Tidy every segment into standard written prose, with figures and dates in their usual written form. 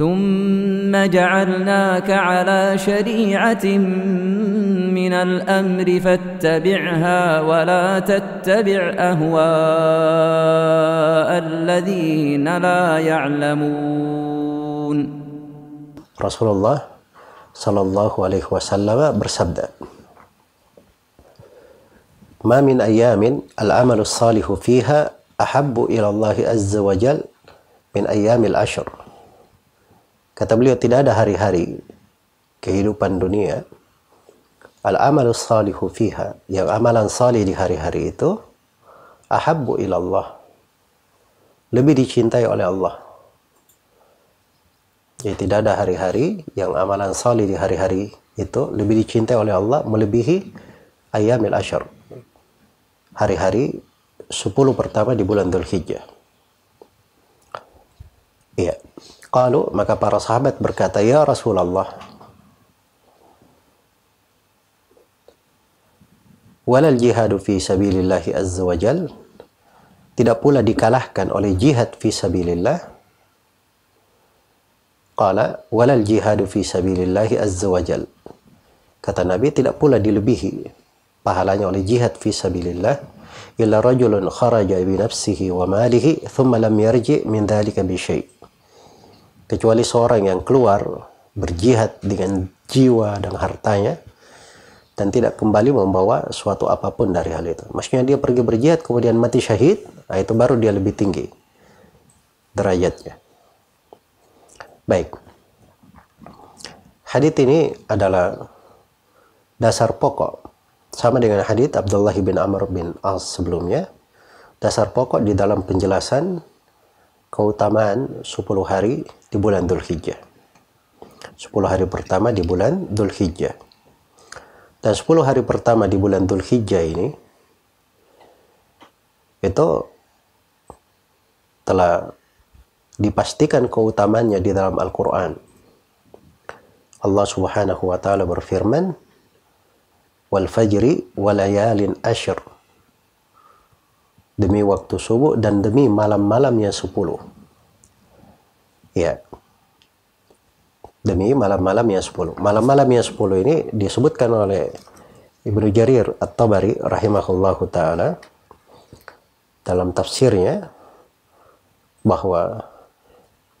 ثم جعلناك على شريعة من الأمر فاتبعها ولا تتبع أهواء الذين لا يعلمون. Rasulullah Sallallahu Alaihi Wasallam bersabda, "Ma min ayamin al-amalu salihu fiha ahabbu ila Allah azza wa jal min ayyamil ashr." Kata beliau, tidak ada hari-hari kehidupan dunia al-amalu salihu fiha, yang amalan salih di hari-hari itu, ahabbu ila Allah, lebih dicintai oleh Allah. Jadi tidak ada hari-hari yang amalan salih di hari-hari itu lebih dicintai oleh Allah melebihi ayyamil ashr, hari-hari 10 pertama di bulan Dzulhijjah. Iya. Qalu, maka para sahabat berkata, "Ya Rasulullah, walal jihadu fi sabilillahi azza wa jal, tidak pula dikalahkan oleh jihad fi sabilillah?" Qala, "Walal jihadu fi sabilillahi azza wa jal." Kata Nabi, tidak pula dilebihi pahalanya oleh jihad fi sabilillah illa rajulun kharaja bi nafsihi wa malihi thumma lam yarji min dhalika bi syai'. Kecuali seorang yang keluar berjihad dengan jiwa dan hartanya dan tidak kembali membawa suatu apapun dari hal itu. Maksudnya dia pergi berjihad kemudian mati syahid, nah itu baru dia lebih tinggi derajatnya. Baik. Hadits ini adalah dasar pokok, sama dengan hadits Abdullah bin Amr bin As sebelumnya, dasar pokok di dalam penjelasan keutamaan 10 hari di bulan Dzulhijjah. 10 hari pertama di bulan Dzulhijjah. Dan 10 hari pertama di bulan Dzulhijjah ini itu telah dipastikan keutamaannya di dalam Al-Quran. Allah Subhanahu wa ta'ala berfirman, "Wal fajri wa layalin ashr." Demi waktu subuh dan demi malam-malam yang 10. Ya. Demi malam-malam yang 10. Malam-malam yang 10 ini disebutkan oleh Ibnu Jarir At-Tabari rahimahullahu ta'ala dalam tafsirnya bahwa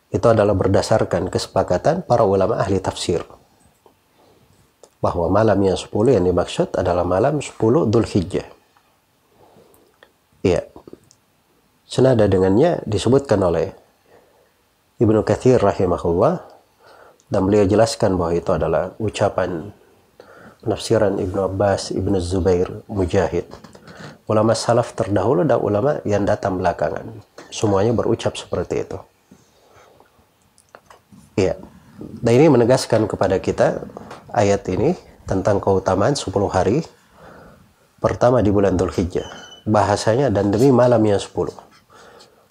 itu adalah berdasarkan kesepakatan para ulama ahli tafsir bahwa malam yang 10 yang dimaksud adalah malam 10 Dzulhijjah. Iya. Senada dengannya disebutkan oleh Ibnu Katsir rahimahullah, dan beliau jelaskan bahwa itu adalah ucapan penafsiran Ibnu Abbas, Ibnu Zubair, Mujahid, ulama salaf terdahulu dan ulama yang datang belakangan. Semuanya berucap seperti itu. Iya. Dan ini menegaskan kepada kita ayat ini tentang keutamaan 10 hari pertama di bulan Dzulhijjah. Bahasanya dan demi malam yang 10.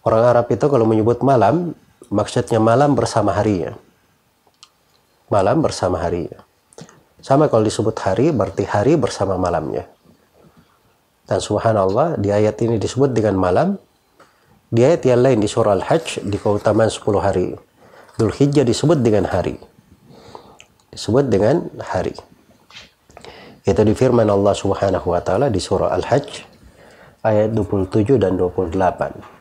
Orang Arab itu kalau menyebut malam, maksudnya malam bersama harinya. Malam bersama harinya. Sama kalau disebut hari, berarti hari bersama malamnya. Dan subhanallah, di ayat ini disebut dengan malam. Di ayat yang lain di surah Al-Hajj, di keutamaan 10 hari Dzulhijjah disebut dengan hari. Disebut dengan hari. Itu di firman Allah Subhanahu wa ta'ala di surah Al-Hajj ayat 27 dan 28.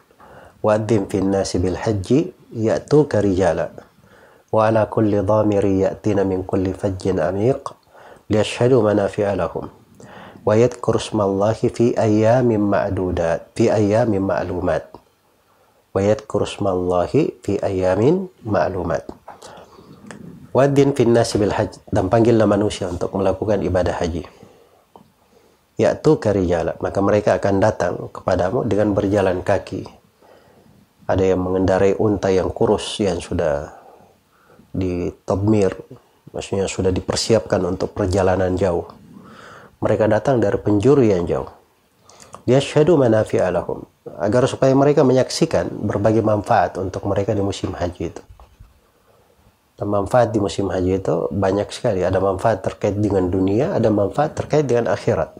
Wa'adzim fin nasi bil hajji ya'tuka rijala wa ala kulli dhamiri ya'tina min kulli fajjin amiq liyashhadu manafi'a lahum wa yadhkuru ismallahi fi ayyamin ma'dudat fi ayyamin ma'lumat wa yadhkuru ismallahi fi ayyamin ma'lumat. Wa'adzin fin nasi bil hajj, dan panggillah manusia untuk melakukan ibadah haji. Ya'tuka rijala, maka mereka akan datang kepadamu dengan berjalan kaki. Ada yang mengendarai unta yang kurus yang sudah ditadmir, maksudnya sudah dipersiapkan untuk perjalanan jauh. Mereka datang dari penjuru yang jauh. Liyashhadu manafi'a lahum, agar supaya mereka menyaksikan berbagai manfaat untuk mereka di musim haji itu. Dan manfaat di musim haji itu banyak sekali. Ada manfaat terkait dengan dunia, ada manfaat terkait dengan akhirat.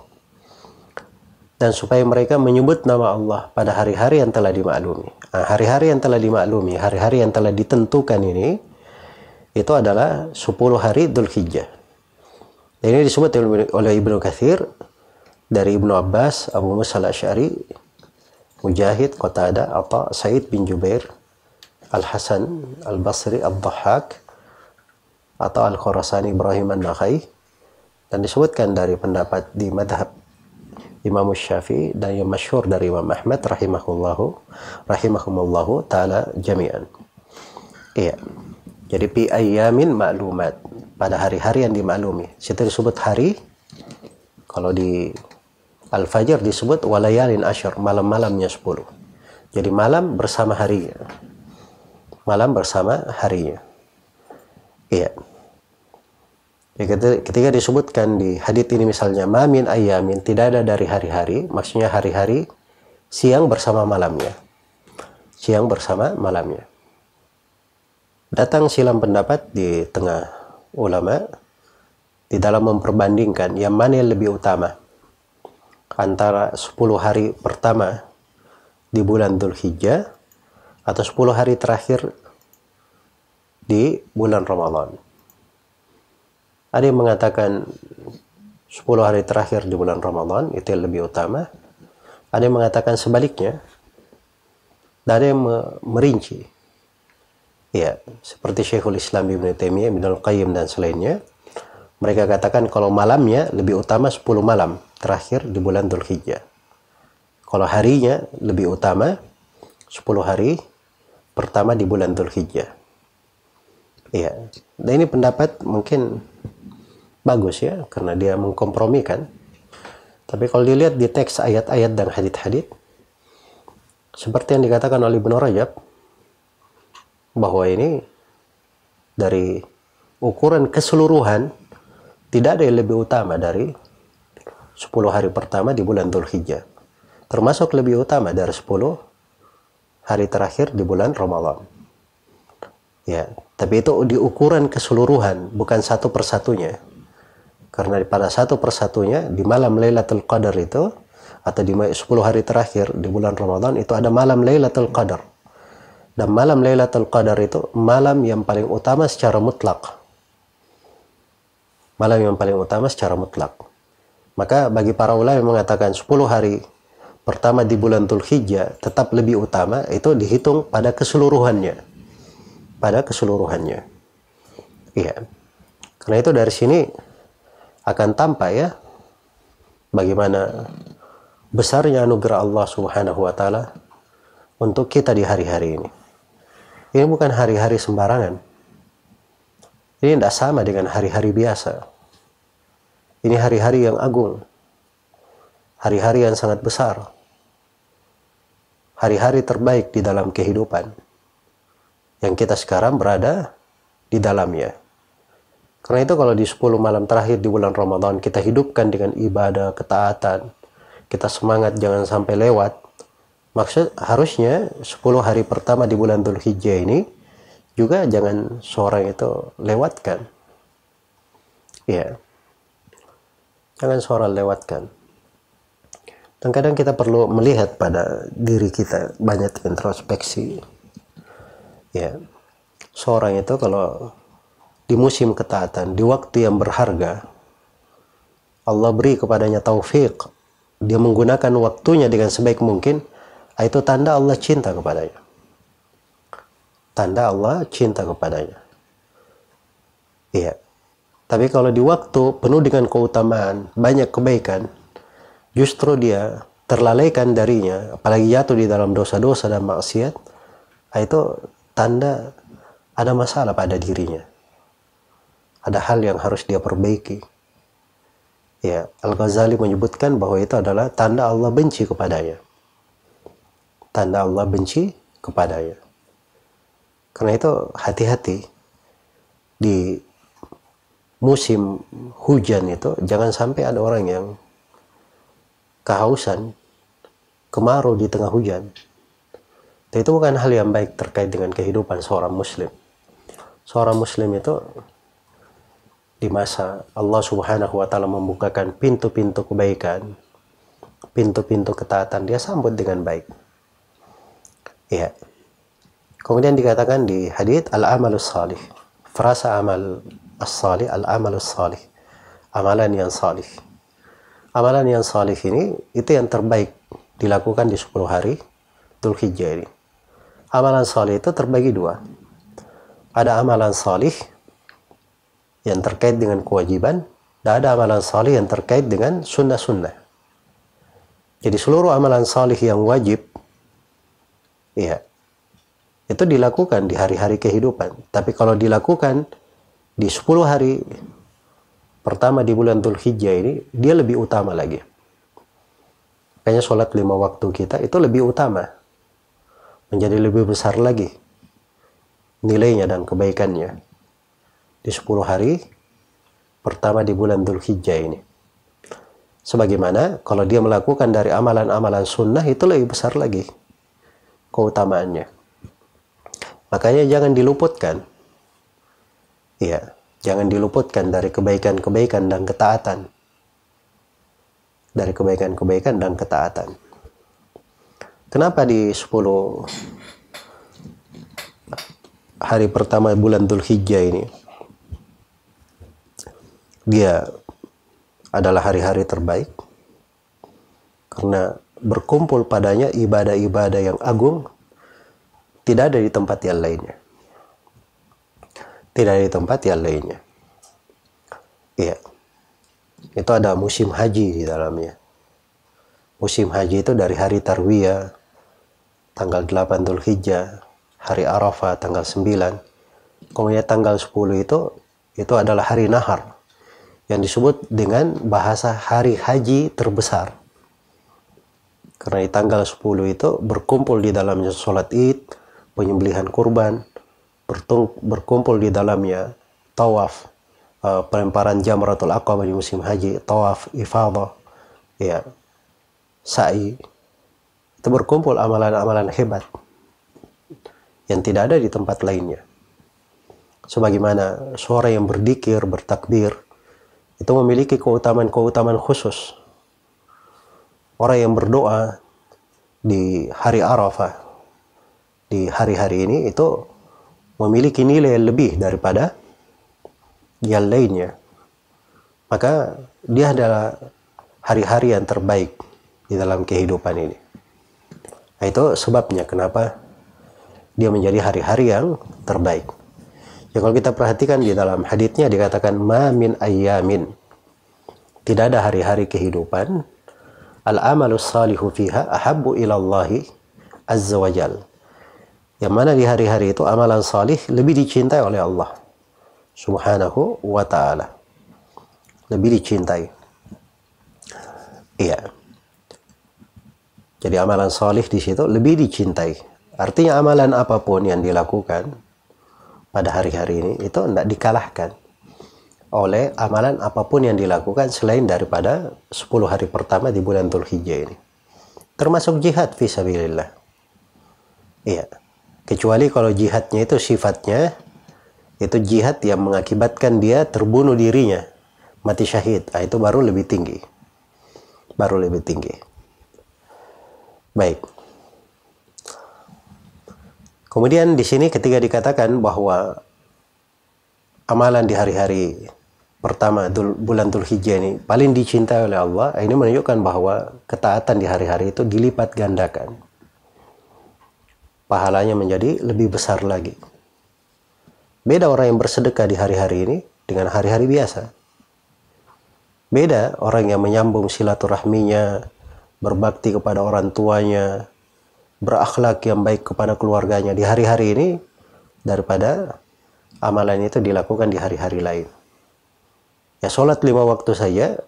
Dan supaya mereka menyebut nama Allah pada hari-hari yang telah dimaklumi. Nah, hari-hari yang telah dimaklumi, hari-hari yang telah ditentukan ini, itu adalah 10 hari Dzulhijjah. Ini disebut oleh Ibnu Katsir dari Ibnu Abbas, Abu Musa al-Asy'ari, Mujahid, Qatadah, Atha, Sa'id bin Jubair, Al-Hasan, Al-Basri, Ad-Dhahhak, atau Al-Khurasani, Ibrahim an-Nakhai, dan disebutkan dari pendapat di madhab Imam Syafi'i dan yang masyhur dari Imam Ahmad rahimahumullahu taala jami'an. Iya. Jadi fi ayyamin ma'lumat, pada hari-hari yang dimaklumi. Situ disebut hari. Kalau di Al-Fajr disebut walayalin asyr, malam-malamnya 10. Jadi malam bersama harinya. Malam bersama harinya. Iya. Ketika disebutkan di hadits ini misalnya mamin ayamin, tidak ada dari hari-hari, maksudnya hari-hari siang bersama malamnya. Siang bersama malamnya. Datang silam pendapat di tengah ulama di dalam memperbandingkan yang mana yang lebih utama antara 10 hari pertama di bulan Dzulhijjah atau 10 hari terakhir di bulan Ramadan. Ada yang mengatakan 10 hari terakhir di bulan Ramadan itu yang lebih utama. Ada yang mengatakan sebaliknya. Dan ada yang merinci. Ya, seperti Syekhul Islam Ibnu Taimiyah, Ibnu Qayyim dan selainnya. Mereka katakan kalau malamnya lebih utama 10 malam terakhir di bulan Dzulhijjah. Kalau harinya lebih utama 10 hari pertama di bulan Dzulhijjah. Iya, dan ini pendapat mungkin bagus ya, karena dia mengkompromikan. Tapi kalau dilihat di teks ayat-ayat dan hadits-hadits, seperti yang dikatakan oleh Ibnu Rajab, bahwa ini dari ukuran keseluruhan tidak ada yang lebih utama dari 10 hari pertama di bulan Dzulhijjah. Termasuk lebih utama dari 10 hari terakhir di bulan Ramadan. Ya, tapi itu di ukuran keseluruhan, bukan satu persatunya. Karena pada satu persatunya di malam Lailatul Qadar itu, atau di 10 hari terakhir di bulan Ramadan itu ada malam Lailatul Qadar. Dan malam Lailatul Qadar itu malam yang paling utama secara mutlak. Malam yang paling utama secara mutlak. Maka bagi para ulama yang mengatakan 10 hari pertama di bulan Dzulhijjah tetap lebih utama, itu dihitung pada keseluruhannya. Pada keseluruhannya. Iya. Karena itu dari sini akan tampak ya bagaimana besarnya anugerah Allah Subhanahu wa taala untuk kita di hari-hari ini. Ini bukan hari-hari sembarangan. Ini tidak sama dengan hari-hari biasa. Ini hari-hari yang agung. Hari-hari yang sangat besar. Hari-hari terbaik di dalam kehidupan yang kita sekarang berada di dalamnya. Karena itu kalau di 10 malam terakhir di bulan Ramadan kita hidupkan dengan ibadah, ketaatan, kita semangat jangan sampai lewat. Maksud harusnya 10 hari pertama di bulan Dzulhijjah ini juga jangan seorang itu lewatkan. Ya. Jangan seorang lewatkan. Dan kadang kita perlu melihat pada diri kita, banyak introspeksi. Ya, seorang itu kalau di musim ketaatan, di waktu yang berharga, Allah beri kepadanya taufik, dia menggunakan waktunya dengan sebaik mungkin, itu tanda Allah cinta kepadanya. Tanda Allah cinta kepadanya. Iya. Tapi kalau di waktu penuh dengan keutamaan, banyak kebaikan, justru dia terlalaikan darinya, apalagi jatuh di dalam dosa-dosa dan maksiat, itu tanda ada masalah pada dirinya. Ada hal yang harus dia perbaiki. Ya, Al-Ghazali menyebutkan bahwa itu adalah tanda Allah benci kepadanya. Tanda Allah benci kepadanya. Karena itu hati-hati di musim hujan itu, jangan sampai ada orang yang kehausan, kemarau di tengah hujan. Itu bukan hal yang baik terkait dengan kehidupan seorang muslim. Seorang muslim itu di masa Allah Subhanahu wa taala membukakan pintu-pintu kebaikan, pintu-pintu ketaatan, dia sambut dengan baik. Ya. Kemudian dikatakan di hadits al-amalus salih frasa amal as-salih, al-amal as-salih, amalan yang salih. Amalan yang salih ini itu yang terbaik dilakukan di 10 hari Dzulhijjah ini. Amalan salih itu terbagi dua. Ada amalan salih yang terkait dengan kewajiban, dan ada amalan salih yang terkait dengan sunnah-sunnah. Jadi seluruh amalan salih yang wajib, ya, itu dilakukan di hari-hari kehidupan. Tapi kalau dilakukan di 10 hari pertama di bulan Dzulhijjah ini, dia lebih utama lagi. Makanya sholat 5 waktu kita itu lebih utama, menjadi lebih besar lagi nilainya dan kebaikannya di 10 hari pertama di bulan Dzulhijjah ini. Sebagaimana kalau dia melakukan dari amalan-amalan sunnah itu lebih besar lagi keutamaannya. Makanya jangan diluputkan. Iya, jangan diluputkan dari kebaikan-kebaikan dan ketaatan. Dari kebaikan-kebaikan dan ketaatan. Kenapa di 10 hari pertama bulan Dzulhijjah ini dia adalah hari-hari terbaik? Karena berkumpul padanya ibadah-ibadah yang agung, tidak ada di tempat yang lainnya. Tidak ada di tempat yang lainnya. Iya. Itu ada musim haji di dalamnya. Musim haji itu dari hari Tarwiyah, tanggal 8 Dzulhijjah, hari Arafah, tanggal 9. Kemudian tanggal 10 itu adalah hari Nahar, yang disebut dengan bahasa hari haji terbesar. Karena di tanggal 10 itu berkumpul di dalamnya sholat id, penyembelihan kurban, berkumpul di dalamnya tawaf, pelemparan jamratul aqabah di musim haji, tawaf ifadah, ya, sa'i. Itu berkumpul amalan-amalan hebat yang tidak ada di tempat lainnya. Sebagaimana suara yang berzikir, bertakbir, itu memiliki keutamaan-keutamaan khusus. Orang yang berdoa di hari Arafah, di hari-hari ini, itu memiliki nilai yang lebih daripada yang lainnya. Maka dia adalah hari-hari yang terbaik di dalam kehidupan ini. Nah, itu sebabnya kenapa dia menjadi hari-hari yang terbaik. Ya, kalau kita perhatikan di dalam haditsnya dikatakan ma min ayyamin, tidak ada hari-hari kehidupan al-amalus salihu fiha ahabbu ilallahi azza wa jal, yang mana di hari-hari itu amalan salih lebih dicintai oleh Allah subhanahu wa ta'ala, lebih dicintai. Iya. Jadi amalan salih di situ lebih dicintai. Artinya amalan apapun yang dilakukan pada hari-hari ini itu tidak dikalahkan oleh amalan apapun yang dilakukan selain daripada 10 hari pertama di bulan Dzulhijjah ini. Termasuk jihad fisabilillah. Iya. Kecuali kalau jihadnya itu sifatnya itu jihad yang mengakibatkan dia terbunuh dirinya, mati syahid. Nah, itu baru lebih tinggi. Baru lebih tinggi. Baik. Kemudian di sini ketika dikatakan bahwa amalan di hari-hari pertama bulan Dzulhijjah ini paling dicintai oleh Allah, ini menunjukkan bahwa ketaatan di hari-hari itu dilipat gandakan. Pahalanya menjadi lebih besar lagi. Beda orang yang bersedekah di hari-hari ini dengan hari-hari biasa. Beda orang yang menyambung silaturahminya, berbakti kepada orang tuanya, berakhlak yang baik kepada keluarganya di hari-hari ini daripada amalan itu dilakukan di hari-hari lain. Ya, sholat 5 waktu saja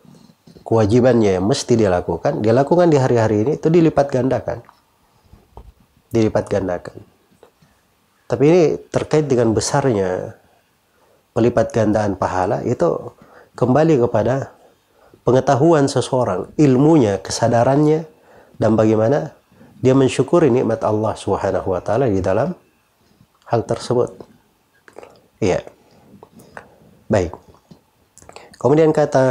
kewajibannya yang mesti dilakukan di hari-hari ini itu dilipat gandakan. Dilipat gandakan. Tapi ini terkait dengan besarnya pelipat gandaan pahala, itu kembali kepada pengetahuan seseorang, ilmunya, kesadarannya, dan bagaimana dia mensyukuri nikmat Allah Subhanahu wa ta'ala di dalam hal tersebut. Iya. Baik. Kemudian kata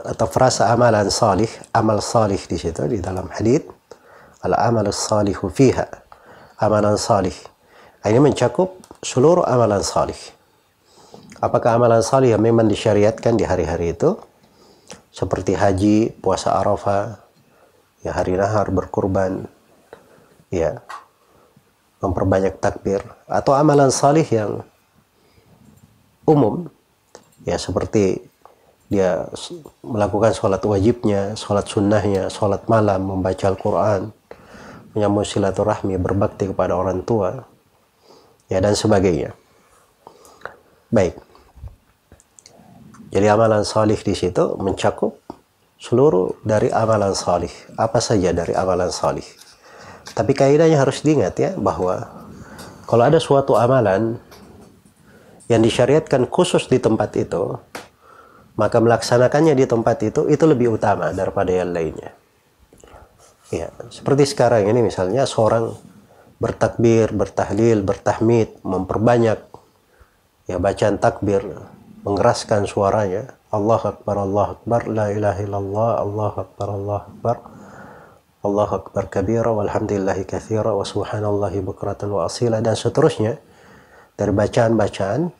atau frasa amalan salih, amal salih di situ di dalam hadits, al-amalus salihu fiha, amalan salih. Ini mencakup seluruh amalan salih. Apakah amalan salih yang memang disyariatkan di hari-hari itu, seperti haji, puasa Arafah, ya hari nahar, berkurban, ya memperbanyak takbir, atau amalan salih yang umum, ya seperti dia melakukan sholat wajibnya, sholat sunnahnya, sholat malam, membaca Al-Quran, menyambung silaturahmi, berbakti kepada orang tua, ya dan sebagainya. Baik. Jadi amalan salih di situ mencakup seluruh dari amalan salih. Apa saja dari amalan salih. Tapi kaidahnya harus diingat ya, bahwa kalau ada suatu amalan yang disyariatkan khusus di tempat itu, maka melaksanakannya di tempat itu lebih utama daripada yang lainnya. Ya, seperti sekarang ini misalnya seorang bertakbir, bertahlil, bertahmid, memperbanyak ya bacaan takbir, mengeraskan suaranya, Allahu Akbar, la ilaha illallah, Allahu Akbar, Allahu Akbar kabira, walhamdulillahi katsira, wa subhanallahi bukratan wa asila, dan seterusnya. Dari bacaan-bacaan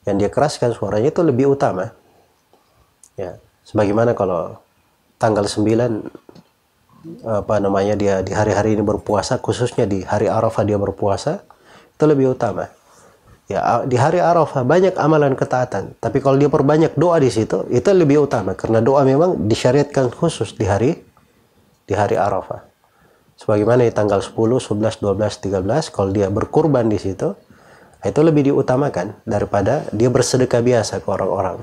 yang dia keraskan suaranya itu lebih utama. Ya, sebagaimana kalau tanggal 9 dia di hari-hari ini berpuasa, khususnya di hari Arafah dia berpuasa, itu lebih utama. Ya, di hari Arafah banyak amalan ketaatan, tapi kalau dia perbanyak doa di situ, itu lebih utama karena doa memang disyariatkan khusus di hari Arafah. Sebagaimana di tanggal 10, 11, 12, 13, kalau dia berkurban di situ, itu lebih diutamakan daripada dia bersedekah biasa ke orang-orang.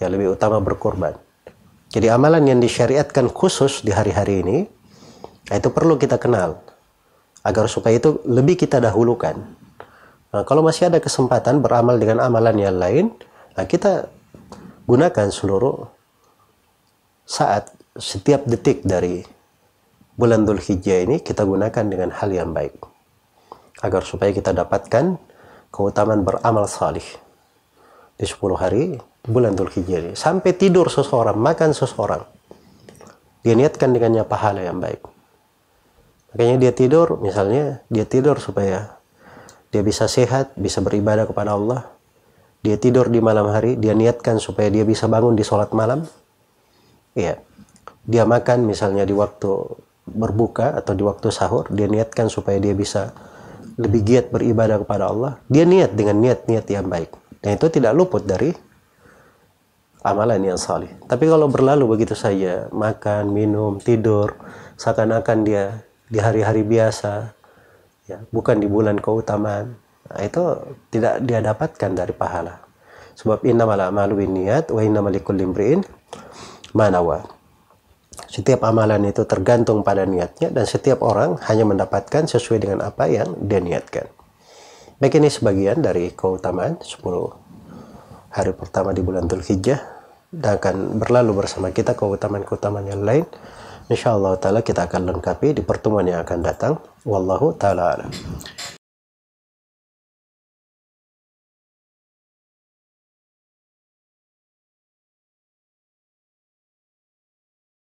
Ya, lebih utama berkurban. Jadi amalan yang disyariatkan khusus di hari-hari ini, itu perlu kita kenal agar supaya itu lebih kita dahulukan. Nah, kalau masih ada kesempatan beramal dengan amalan yang lain, nah kita gunakan seluruh saat, setiap detik dari bulan Dzulhijjah ini kita gunakan dengan hal yang baik, agar supaya kita dapatkan keutamaan beramal salih di 10 hari bulan Dzulhijjah ini. Sampai tidur seseorang, makan seseorang, dia niatkan dengannya pahala yang baik. Makanya dia tidur, misalnya dia tidur supaya dia bisa sehat, bisa beribadah kepada Allah. Dia tidur di malam hari, dia niatkan supaya dia bisa bangun di sholat malam. Ya, dia makan misalnya di waktu berbuka atau di waktu sahur, dia niatkan supaya dia bisa lebih giat beribadah kepada Allah. Dia niat dengan niat-niat yang baik. Dan itu tidak luput dari amalan yang salih. Tapi kalau berlalu begitu saja, makan, minum, tidur, seakan-akan dia di hari-hari biasa, ya, bukan di bulan keutamaan, nah, itu tidak dia dapatkan dari pahala. Sebab innamal a'malu binniyat wa innamal likulli imri'in ma nawa. Setiap amalan itu tergantung pada niatnya, dan setiap orang hanya mendapatkan sesuai dengan apa yang dia niatkan. Baik, ini sebagian dari keutamaan 10 hari pertama di bulan Dzulhijjah, dan akan berlalu bersama kita keutamaan-keutamaan yang lain. InsyaAllah ta'ala kita akan lengkapi di pertemuan yang akan datang. Wallahu ta'ala a'lam.